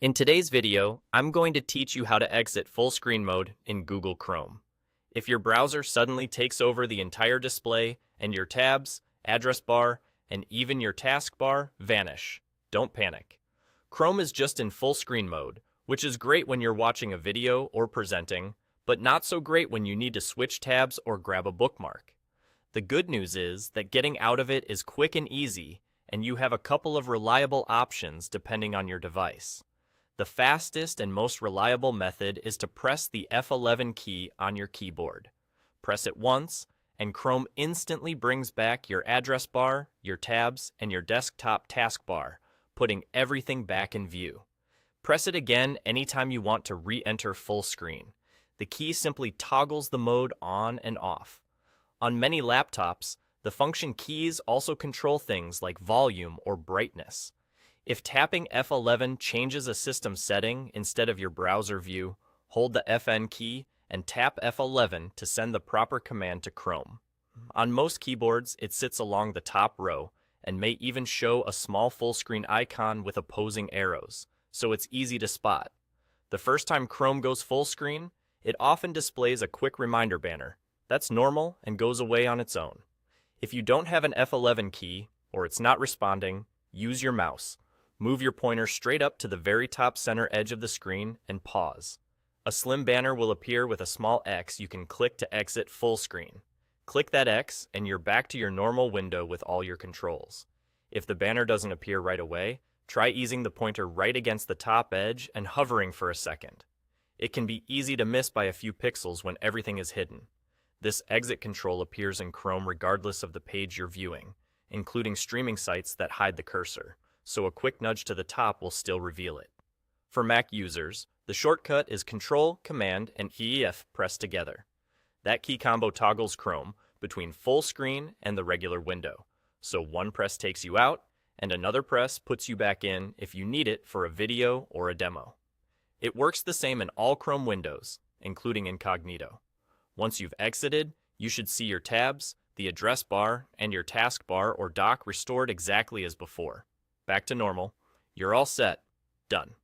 In today's video, I'm going to teach you how to exit full screen mode in Google Chrome. If your browser suddenly takes over the entire display and your tabs, address bar, and even your taskbar vanish, don't panic. Chrome is just in full screen mode, which is great when you're watching a video or presenting, but not so great when you need to switch tabs or grab a bookmark. The good news is that getting out of it is quick and easy, and you have a couple of reliable options depending on your device. The fastest and most reliable method is to press the F11 key on your keyboard. Press it once, and Chrome instantly brings back your address bar, your tabs, and your desktop taskbar, putting everything back in view. Press it again anytime you want to re-enter full screen. The key simply toggles the mode on and off. On many laptops, the function keys also control things like volume or brightness. If tapping F11 changes a system setting instead of your browser view, hold the FN key and tap F11 to send the proper command to Chrome. On most keyboards, it sits along the top row and may even show a small full screen icon with opposing arrows, so it's easy to spot. The first time Chrome goes full screen, it often displays a quick reminder banner. That's normal and goes away on its own. If you don't have an F11 key, or it's not responding, use your mouse. Move your pointer straight up to the very top center edge of the screen and pause. A slim banner will appear with a small X you can click to exit full screen. Click that X and you're back to your normal window with all your controls. If the banner doesn't appear right away, try easing the pointer right against the top edge and hovering for a second. It can be easy to miss by a few pixels when everything is hidden. This exit control appears in Chrome regardless of the page you're viewing, including streaming sites that hide the cursor, so a quick nudge to the top will still reveal it. For Mac users, the shortcut is Control, Command, and EF pressed together. That key combo toggles Chrome between full screen and the regular window, so one press takes you out, and another press puts you back in if you need it for a video or a demo. It works the same in all Chrome windows, including incognito. Once you've exited, you should see your tabs, the address bar, and your taskbar or dock restored exactly as before. Back to normal. You're all set. Done.